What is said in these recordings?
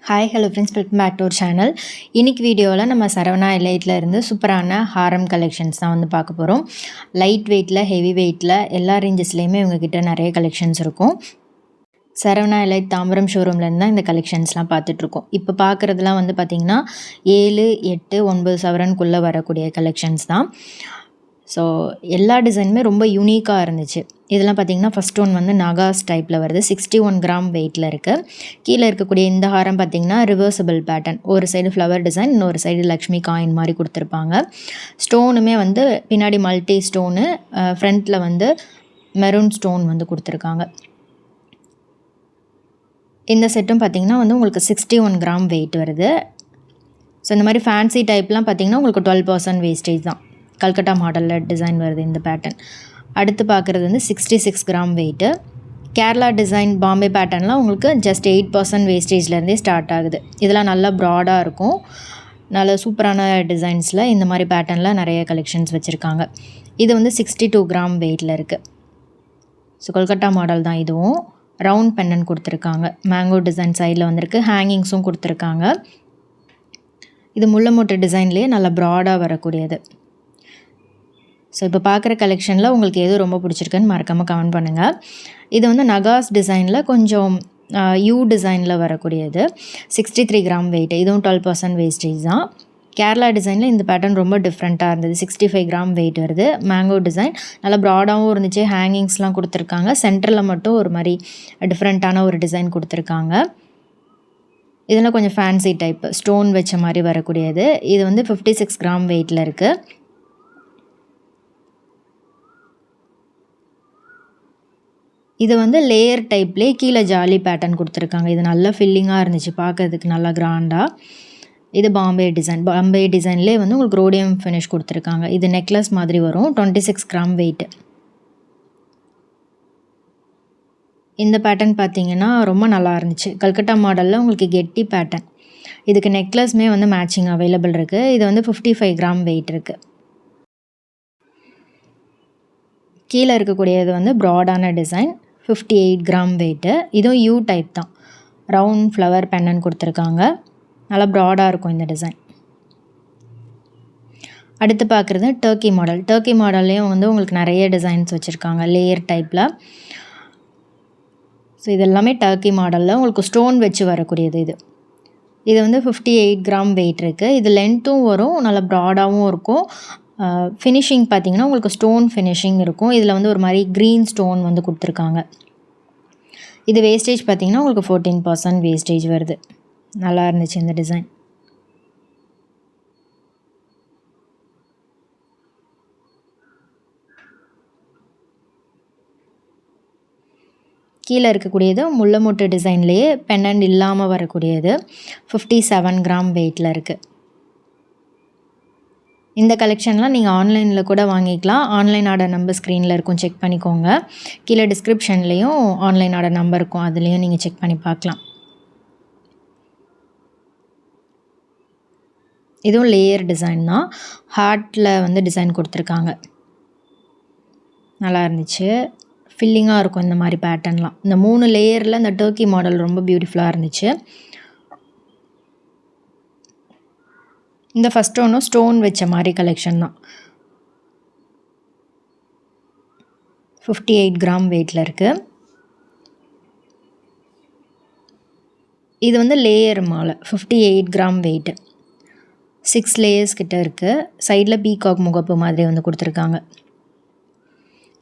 Hi hello friends, welcome back to our channel. இன்னைக்கு வீடியோவில் நம்ம சரவணா எலைட்டில் இருந்து சூப்பரான ஹாரம் கலெக்ஷன்ஸ் தான் வந்து பார்க்க போகிறோம். லைட் வெயிட்டில், ஹெவி வெயிட்டில் எல்லா ரேஞ்சஸ்லேயுமே இவங்ககிட்ட நிறைய கலெக்ஷன்ஸ் இருக்கும். சரவணா எலைட் தாம்பரம் ஷோரூம்லேருந்து தான் இந்த கலெக்ஷன்ஸ்லாம் பார்த்துட்ருக்கோம். இப்போ பார்க்குறதுலாம் வந்து பார்த்திங்கன்னா 7, 8, 9 சவரனுக்குள்ளே வரக்கூடிய கலெக்ஷன்ஸ் தான். ஸோ எல்லா டிசைனுமே ரொம்ப யூனிக்காக இருந்துச்சு. இதெல்லாம் பார்த்திங்கன்னா ஃபஸ்ட் ஒன் வந்து நகாஸ் டைப்பில் வருது. 61 கிராம் வெயிட்டில் இருக்குது. கீழே இருக்கக்கூடிய இந்த ஹாரம் பார்த்திங்கன்னா ரிவர்சபிள் பேட்டர்ன். ஒரு சைடு ஃப்ளவர் டிசைன், இன்னொரு சைடு லக்ஷ்மி காயின் மாதிரி கொடுத்துருப்பாங்க. ஸ்டோனுமே வந்து பின்னாடி மல்டி ஸ்டோனு, ஃப்ரண்ட்டில் வந்து மெரூன் ஸ்டோன் வந்து கொடுத்துருக்காங்க. இந்த செட்டும் பார்த்திங்கன்னா வந்து உங்களுக்கு 61 கிராம் வெயிட் வருது. ஸோ இந்த மாதிரி ஃபேன்சி டைப்லாம் பார்த்திங்கன்னா உங்களுக்கு 12% வேஸ்டேஜ் தான். கல்கட்டா மாடலில் டிசைன் வருது இந்த பேட்டர்ன். அடுத்து பார்க்குறது வந்து 66 gram weight. Kerala design, Bombay பேட்டர்ன்லாம் உங்களுக்கு ஜஸ்ட் 8% வேஸ்டேஜ்லேருந்தே ஸ்டார்ட் ஆகுது. இதெல்லாம் நல்லா ப்ராடாக இருக்கும். நல்ல சூப்பரான டிசைன்ஸில் இந்த மாதிரி பேட்டர்னில் நிறைய கலெக்ஷன்ஸ் வச்சுருக்காங்க. இது வந்து 62 கிராம் வெயிட்டில் இருக்குது. ஸோ கொல்கட்டா மாடல் தான் இதுவும். ரவுண்ட் பெண்டன் கொடுத்துருக்காங்க. மேங்கோ டிசைன் சைடில் வந்திருக்கு. ஹேங்கிங்ஸும் கொடுத்துருக்காங்க. இது முல்லை மொட்டு டிசைன்லேயே நல்லா ப்ராடாக வரக்கூடியது. ஸோ இப்போ பார்க்குற கலெக்ஷனில் உங்களுக்கு எது ரொம்ப பிடிச்சிருக்குன்னு மறக்காமல் கமெண்ட் பண்ணுங்கள். இது வந்து நகாஸ் டிசைனில் கொஞ்சம் யூ டிசைனில் வரக்கூடியது. 63 கிராம் வெயிட். இதுவும் 12% வேஸ்டேஜ் தான். கேரளா டிசைனில் இந்த பேட்டர்ன் ரொம்ப டிஃப்ரெண்ட்டாக இருந்தது. 65 கிராம் வெயிட் வருது. மேங்கோ டிசைன் நல்லா ப்ராடாகவும் இருந்துச்சு. ஹேங்கிங்ஸ்லாம் கொடுத்துருக்காங்க. சென்டரில் மட்டும் ஒரு மாதிரி டிஃப்ரெண்ட்டான ஒரு டிசைன் கொடுத்துருக்காங்க. இதெல்லாம் கொஞ்சம் ஃபேன்சி டைப், ஸ்டோன் வச்ச மாதிரி வரக்கூடியது. இது வந்து 56 கிராம் வெயிட்டில் இருக்குது. இது வந்து லேயர் டைப்லேயே கீழே ஜாலி பேட்டர்ன் கொடுத்துருக்காங்க. இது நல்லா ஃபில்லிங்காக இருந்துச்சு, பார்க்கறதுக்கு நல்லா கிராண்டாக. இது பாம்பே டிசைன். பாம்பே டிசைன்லேயே வந்து உங்களுக்கு ரோடியம் ஃபினிஷ் கொடுத்துருக்காங்க. இது நெக்லஸ் மாதிரி வரும். 26 கிராம் வெயிட்டு. இந்த பேட்டர்ன் பார்த்திங்கன்னா ரொம்ப நல்லா இருந்துச்சு. கல்கட்டா மாடலில் உங்களுக்கு கெட்டி பேட்டர்ன். இதுக்கு நெக்லஸ்மே வந்து மேட்சிங் அவைலபிள் இருக்குது. இது வந்து 55 கிராம் வெயிட் இருக்குது. கீழே இருக்கக்கூடியது வந்து ப்ராடான டிசைன். 58 gram weight. இதுவும் யூ டைப் தான். ரவுண்ட் ஃப்ளவர் பெண்ணன் கொடுத்துருக்காங்க. நல்லா ப்ராடாக இருக்கும் இந்த டிசைன். அடுத்து பார்க்குறது டர்க்கி மாடல். டர்க்கி மாடல்லையும் வந்து உங்களுக்கு நிறைய டிசைன்ஸ் வச்சுருக்காங்க லேயர் டைப்பில். ஸோ இது எல்லாமே டர்க்கி மாடலில் உங்களுக்கு ஸ்டோன் வச்சு வரக்கூடியது. இது வந்து 58 கிராம் வெயிட் இருக்குது. இது லென்த்தும் வரும், நல்லா ப்ராடாகவும் இருக்கும். ஃபினிஷிங் பார்த்திங்கன்னா உங்களுக்கு ஸ்டோன் ஃபினிஷிங் இருக்கும். இதில் வந்து ஒரு மாதிரி க்ரீன் ஸ்டோன் வந்து கொடுத்துருக்காங்க. இது வேஸ்டேஜ் பார்த்திங்கன்னா உங்களுக்கு 14% வேஸ்டேஜ் வருது. நல்லா இருந்துச்சு இந்த டிசைன். கீழே இருக்கக்கூடியது முல்லை மொட்டு டிசைன்லேயே பெண்ணண்ட் இல்லாமல் வரக்கூடியது. 57 கிராம் வெயிட்டில் இருக்குது. இந்த கலெக்ஷன்லாம் நீங்கள் ஆன்லைனில் கூட வாங்கிக்கலாம். ஆன்லைன் ஆர்டர் நம்பர் ஸ்க்ரீனில் இருக்கும், செக் பண்ணிக்கோங்க. கீழே டிஸ்கிரிப்ஷன்லேயும் ஆன்லைன் ஆர்டர் நம்பர் இருக்கும், அதுலேயும் நீங்கள் செக் பண்ணி பார்க்கலாம். இதுவும் லேயர் டிசைன் தான். ஹார்ட்டில் வந்து டிசைன் கொடுத்துருக்காங்க. நல்லா இருந்துச்சு. ஃபில்லிங்காக இருக்கும் இந்த மாதிரி பேட்டர்ன்லாம். இந்த 3 லேயரில் இந்த டர்க்கி மாடல் ரொம்ப பியூட்டிஃபுல்லாக இருந்துச்சு. இந்த ஃபஸ்ட் ஒன்றும் ஸ்டோன் வச்ச மாதிரி கலெக்ஷன் தான். 58 கிராம் வெயிட்டில் இருக்குது. இது வந்து லேயர் மாலை. 58 கிராம் வெயிட்டு. 6 லேயர்ஸ் கிட்ட இருக்குது. சைடில் பீகாக் முகப்பு மாதிரி வந்து கொடுத்துருக்காங்க.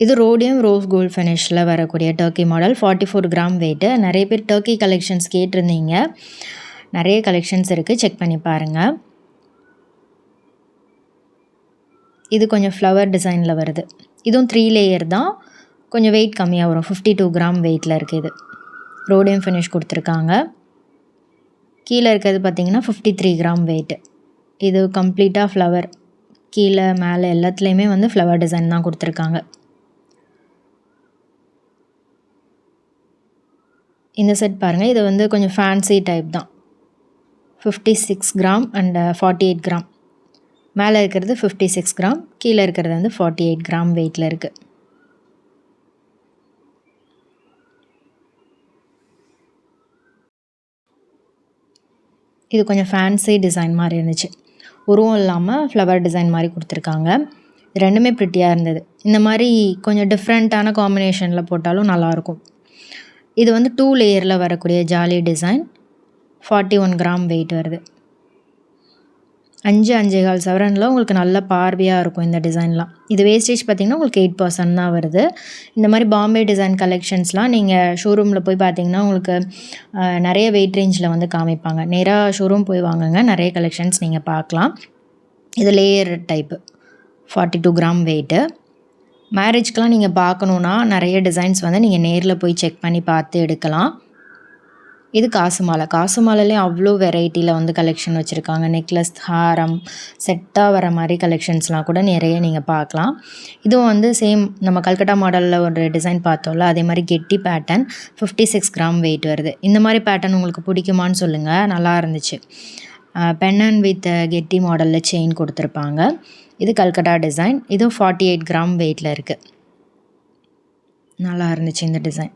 இது ரோடியம் ரோஸ் கோல்ட் ஃபினிஷில் வரக்கூடிய டர்க்கி மாடல். 44 gram weight. நிறைய பேர் டர்க்கி கலெக்ஷன்ஸ் கேட்டிருந்தீங்க. நிறைய கலெக்ஷன்ஸ் இருக்குது, செக் பண்ணி பாருங்கள். இது கொஞ்சம் ஃப்ளவர் டிசைனில் வருது. இதுவும் 3 லேயர் தான். கொஞ்சம் வெயிட் கம்மியாக வரும். 52 கிராம் வெயிட்டில் இருக்குது. இது ரோடியம் ஃபினிஷ் கொடுத்துருக்காங்க. கீழே இருக்கிறது பார்த்திங்கன்னா 53 கிராம் வெயிட்டு. இது கம்ப்ளீட்டாக ஃப்ளவர். கீழே மேலே எல்லாத்துலேயுமே வந்து ஃப்ளவர் டிசைன் தான் கொடுத்துருக்காங்க. இந்த செட் பாருங்கள். இது வந்து கொஞ்சம் ஃபேன்சி டைப் தான். 56 கிராம் அண்ட் 48 கிராம். மேலே இருக்கிறது 56 கிராம், கீழே இருக்கிறது வந்து 48 கிராம் வெயிட்டில் இருக்குது. இது கொஞ்சம் ஃபேன்சி டிசைன் மாதிரி இருந்துச்சு. உருவம் இல்லாமல் ஃப்ளவர் டிசைன் மாதிரி கொடுத்துருக்காங்க. ரெண்டுமே ப்ரிட்டியாக இருந்தது. இந்த மாதிரி கொஞ்சம் டிஃப்ரெண்ட்டான காம்பினேஷனில் போட்டாலும் நல்லாயிருக்கும். இது வந்து 2 லேயரில் வரக்கூடிய ஜாலி டிசைன். 41 கிராம் வெயிட் வருது. 5.25 சவரனில் உங்களுக்கு நல்ல பார்வையாக இருக்கும் இந்த டிசைன்லாம். இது வேஸ்டேஜ் பார்த்திங்கன்னா உங்களுக்கு 8% தான் வருது. இந்த மாதிரி பாம்பே டிசைன் கலெக்ஷன்ஸ்லாம் நீங்கள் ஷோரூமில் போய் பார்த்தீங்கன்னா உங்களுக்கு நிறைய வெயிட் ரேஞ்சில் வந்து காமிப்பாங்க. நேராக ஷோரூம் போய் வாங்குங்க, நிறைய கலெக்ஷன்ஸ் நீங்கள் பார்க்கலாம். இது லேயர் டைப்பு 42 கிராம் வெயிட்டு. மேரேஜ்க்கெலாம் நீங்கள் பார்க்கணுன்னா நிறைய டிசைன்ஸ் வந்து நீங்கள் நேரில் போய் செக் பண்ணி பார்த்து எடுக்கலாம். இது காசு மாலை. காசு மாலையிலே அவ்வளோ வெரைட்டியில் வந்து கலெக்ஷன் வச்சுருக்காங்க. நெக்லஸ், ஹாரம், செட்டாக வர மாதிரி கலெக்ஷன்ஸ்லாம் கூட நிறைய நீங்கள் பார்க்கலாம். இதுவும் வந்து சேம் நம்ம கல்கட்டா மாடலில் ஒரு டிசைன் பார்த்தோம்ல, அதே மாதிரி கெட்டி பேட்டர்ன் 56 கிராம் வெயிட் வருது. இந்த மாதிரி பேட்டர்ன் உங்களுக்கு பிடிக்குமான்னு சொல்லுங்கள். நல்லா இருந்துச்சு. பென்னன் வித் கெட்டி மாடலில் செயின் கொடுத்துருப்பாங்க. இது கல்கட்டா டிசைன். இதுவும் 48 கிராம் வெயிட்டில் இருக்குது. நல்லா இருந்துச்சு இந்த டிசைன்.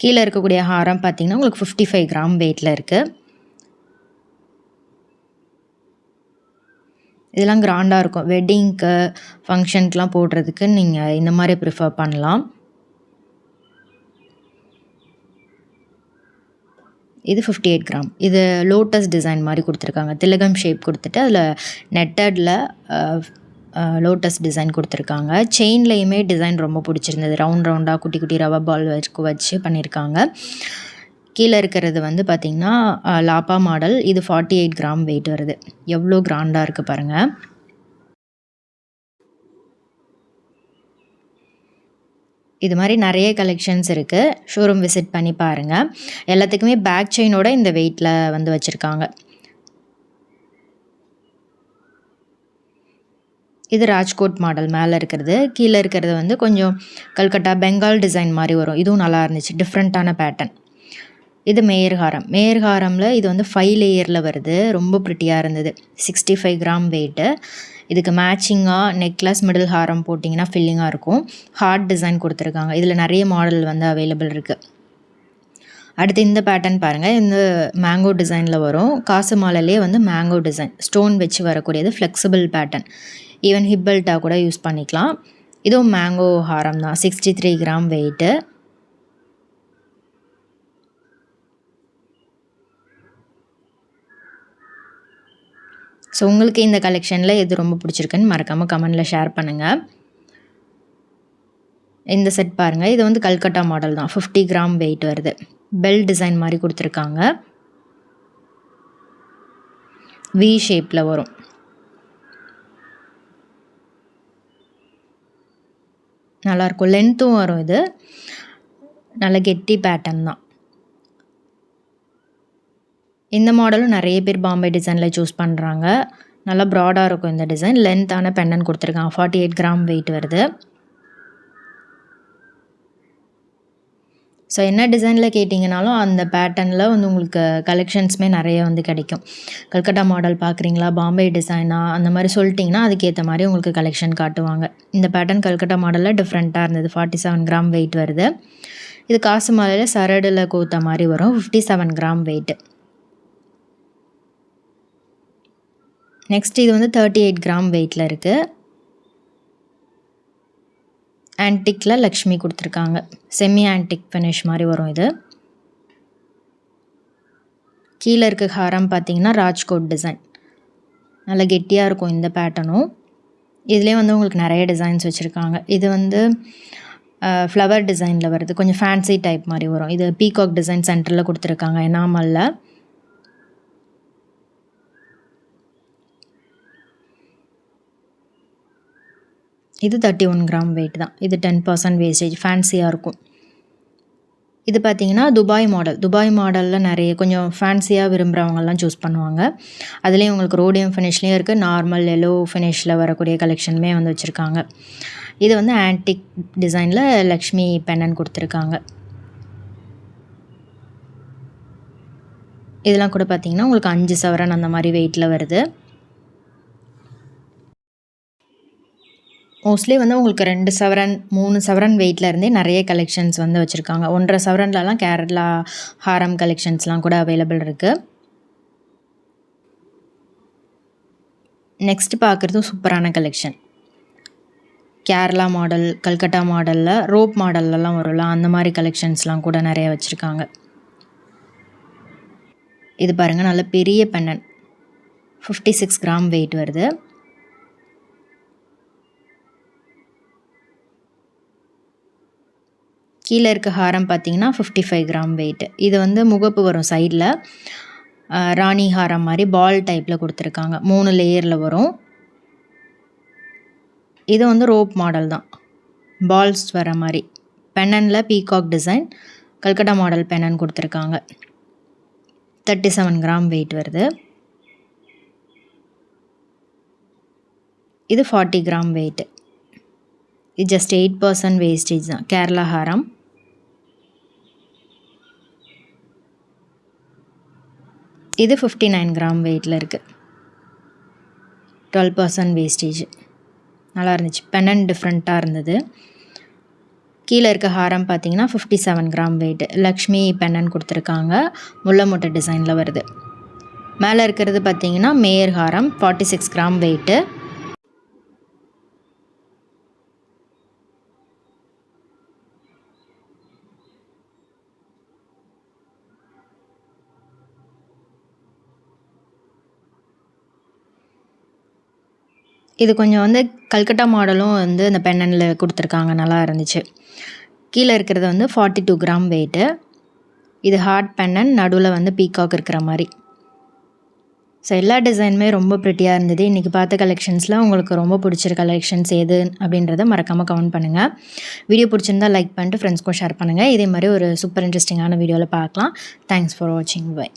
கீழே இருக்கக்கூடிய ஹாரம் பார்த்திங்கன்னா உங்களுக்கு 55 கிராம் வெயிட்டில் இருக்குது. இதெல்லாம் கிராண்டாக இருக்கும். வெட்டிங்க்கு, ஃபங்க்ஷனுக்குலாம் போடுறதுக்கு நீங்கள் இந்த மாதிரி ப்ரிஃபர் பண்ணலாம். இது 58 கிராம். இது லோட்டஸ் டிசைன் மாதிரி கொடுத்துருக்காங்க. திலகம் ஷேப் கொடுத்துட்டு அதில் நெட்டடில் லோட்டஸ் டிசைன் கொடுத்துருக்காங்க. செயின்லேயுமே டிசைன் ரொம்ப பிடிச்சிருந்தது. ரவுண்டாக குட்டி குட்டி ரவர் பால் வச்சு பண்ணியிருக்காங்க. கீழே இருக்கிறது வந்து பார்த்திங்கன்னா லாப்பா மாடல். இது 48 கிராம் வெயிட் வருது. எவ்வளோ கிராண்டாக இருக்குது பாருங்கள். இது மாதிரி நிறைய கலெக்ஷன்ஸ் இருக்குது. ஷோரூம் விசிட் பண்ணி பாருங்கள். எல்லாத்துக்குமே பேக் செயினோட இந்த வெயிட்டில் வந்து வச்சுருக்காங்க. இது ராஜ்கோட் மாடல் மேலே இருக்கிறது. கீழே இருக்கிறது வந்து கொஞ்சம் கல்கட்டா பெங்கால் டிசைன் மாதிரி வரும். இதுவும் நல்லா இருந்துச்சு. டிஃப்ரெண்ட்டான பேட்டர்ன். இது மேயர்ஹாரம். மேயர்ஹாரமில் இது வந்து 5 லேயரில் வருது. ரொம்ப ப்ரிட்டியாக இருந்தது. 65 கிராம் வெயிட்டு. இதுக்கு மேட்சிங்காக நெக்லஸ், மிடில் ஹாரம் போட்டிங்கன்னா ஃபில்லிங்காக இருக்கும். ஹார்ட் டிசைன் கொடுத்துருக்காங்க. இதில் நிறைய மாடல் வந்து அவைலபிள் இருக்குது. அடுத்து இந்த பேட்டர்ன் பாருங்கள். இந்த மேங்கோ டிசைனில் வரும். காசு மாலையிலே வந்து மேங்கோ டிசைன் ஸ்டோன் வச்சு வரக்கூடியது. Flexible pattern. ஈவன் ஹிப் பெல்ட்டாக கூட யூஸ் பண்ணிக்கலாம். இதுவும் மேங்கோ ஹாரம் தான். 63 கிராம் வெயிட்டு. ஸோ உங்களுக்கு இந்த கலெக்ஷனில் எது ரொம்ப பிடிச்சிருக்குன்னு மறக்காமல் கமெண்டில் ஷேர் பண்ணுங்கள். இந்த செட் பாருங்கள். இது வந்து கல்கட்டா மாடல் தான். 50 கிராம் வெயிட் வருது. பெல் டிசைன் மாதிரி கொடுத்துருக்காங்க. வி ஷேப்பில் வரும். நல்லாயிருக்கும். லென்த்தும் வரும். இது நல்ல கெட்டி பேட்டர்ன் தான். இந்த மாடலும் நிறைய பேர் பாம்பே டிசைனில் சூஸ் பண்ணுறாங்க. நல்லா ப்ராடாக இருக்கும் இந்த டிசைன். லென்த்தான பெண்டன் கொடுத்துருக்காங்க. 48 கிராம் வெயிட் வருது. ஸோ என்ன டிசைனில் கேட்டிங்கனாலும் அந்த பேட்டர்னில் வந்து உங்களுக்கு கலெக்ஷன்ஸுமே நிறைய வந்து கிடைக்கும். கல்கட்டா மாடல் பார்க்குறீங்களா, பாம்பே டிசைனா, அந்த மாதிரி சொல்லிட்டிங்கன்னா அதுக்கேற்ற மாதிரி உங்களுக்கு கலெக்ஷன் காட்டுவாங்க. இந்த பேட்டர்ன் கல்கட்டா மாடலில் டிஃப்ரெண்ட்டாக இருந்தது. 47 கிராம் வெயிட் வருது. இது காசு மாலையில் சரடில் கோத்த மாதிரி வரும். 57 கிராம் வெயிட்டு. நெக்ஸ்ட் இது வந்து 38 கிராம் வெயிட்டில் இருக்குது. ஆன்டிக்கில் லக்ஷ்மி கொடுத்துருக்காங்க. செமி ஆன்டிக் ஃபினிஷ் மாதிரி வரும். இது கீழே இருக்க ஹாரம் பார்த்திங்கன்னா ராஜ்கோட் டிசைன். நல்லா கெட்டியாக இருக்கும் இந்த பேட்டர்னும். இதுலேயே வந்து உங்களுக்கு நிறைய டிசைன்ஸ் வச்சுருக்காங்க. இது வந்து ஃப்ளவர் டிசைனில் வருது. கொஞ்சம் ஃபேன்சி டைப் மாதிரி வரும். இது பீகாக் டிசைன் சென்டரில் கொடுத்துருக்காங்க எனாமலில். இது 31 கிராம் வெயிட் தான். இது 10% வேஸ்டேஜ். ஃபேன்சியாக இருக்கும். இது பார்த்திங்கன்னா துபாய் மாடல். துபாய் மாடலில் நிறைய கொஞ்சம் ஃபேன்சியாக விரும்புகிறவங்கெல்லாம் சூஸ் பண்ணுவாங்க. அதுலேயும் உங்களுக்கு ரோடியம் ஃபினிஷ்லேயும் இருக்குது. நார்மல் எல்லோ ஃபினிஷில் வரக்கூடிய கலெக்ஷனுமே வந்து வச்சுருக்காங்க. இது வந்து ஆன்டிக் டிசைனில் லக்ஷ்மி பெண்ணன் கொடுத்துருக்காங்க. இதெல்லாம் கூட பார்த்திங்கன்னா உங்களுக்கு 5 சவரன் அந்த மாதிரி வெயிட்டில் வருது. மோஸ்ட்லி வந்து உங்களுக்கு 2 சவரன் 3 சவரன் வெயிட்டில் இருந்தே நிறைய கலெக்ஷன்ஸ் வந்து வச்சுருக்காங்க. 1.5 சவரன்லலாம் கேரளா ஹாரம் கலெக்ஷன்ஸ்லாம் கூட அவைலபிள் இருக்குது. நெக்ஸ்ட் பார்க்குறதும் சூப்பரான கலெக்ஷன். கேரளா மாடல், கல்கட்டா மாடலில் ரோப் மாடல்லலாம் வரும்ல, அந்த மாதிரி கலெக்ஷன்ஸ்லாம் கூட நிறைய வச்சுருக்காங்க. இது பாருங்கள், நல்ல பெரிய பெண்டன், 56 கிராம் வெயிட் வருது. கீழே இருக்க ஹாரம் பார்த்தீங்கன்னா 55 கிராம் வெயிட். இது வந்து முகப்பு வரும் சைடில், ராணி ஹாரம் மாதிரி பால் டைப்பில் கொடுத்துருக்காங்க. 3 லேயரில் வரும். இது வந்து ரோப் மாடல் தான், பால்ஸ் வர மாதிரி. பென்னனில் பீகாக் டிசைன், கல்கட்டா மாடல் பென்னன் கொடுத்துருக்காங்க. 37 கிராம் வெயிட் வருது. இது 40 கிராம் வெயிட். இது ஜஸ்ட் 8% வேஸ்டேஜ் தான். கேரளா ஹாரம். இது 59 கிராம் வெயிட்டில் இருக்குது. 12% வேஸ்டேஜ். நல்லா இருந்துச்சு. பென்னன் டிஃப்ரெண்ட்டாக இருந்தது. கீழே இருக்க ஹாரம் பார்த்தீங்கன்னா 57 கிராம் வெயிட். லக்ஷ்மி பென்னன் கொடுத்துருக்காங்க, முல்லை முட்டை டிசைனில் வருது. மேலே இருக்கிறது பார்த்தீங்கன்னா மேயர் ஹாரம், 46 கிராம் வெயிட்டு. இது கொஞ்சம் வந்து கல்கட்டா மாடலும் வந்து இந்த பென்னனில் கொடுத்துருக்காங்க, நல்லா இருந்துச்சு. கீழே இருக்கிறது வந்து 42 கிராம் வெயிட்டு. இது ஹார்ட் பென்னன், நடுவில் வந்து பீகாக் இருக்கிற மாதிரி. ஸோ எல்லா டிசைனுமே ரொம்ப ப்ரிட்டியாக இருந்தது. இன்றைக்கி பார்த்த கலெக்ஷன்ஸில் உங்களுக்கு ரொம்ப பிடிச்சிருக்க கலெக்ஷன்ஸ் எது அப்படின்றத மறக்காமல் கமெண்ட் பண்ணுங்கள். வீடியோ பிடிச்சிருந்தால் லைக் பண்ணிட்டு ஃப்ரெண்ட்ஸ்க்கும் ஷேர் பண்ணுங்கள். இதே மாதிரி ஒரு சூப்பர் இன்ட்ரெஸ்டிங்கான வீடியோவில் பார்க்கலாம். தேங்க்ஸ் ஃபார் வாட்சிங். பை.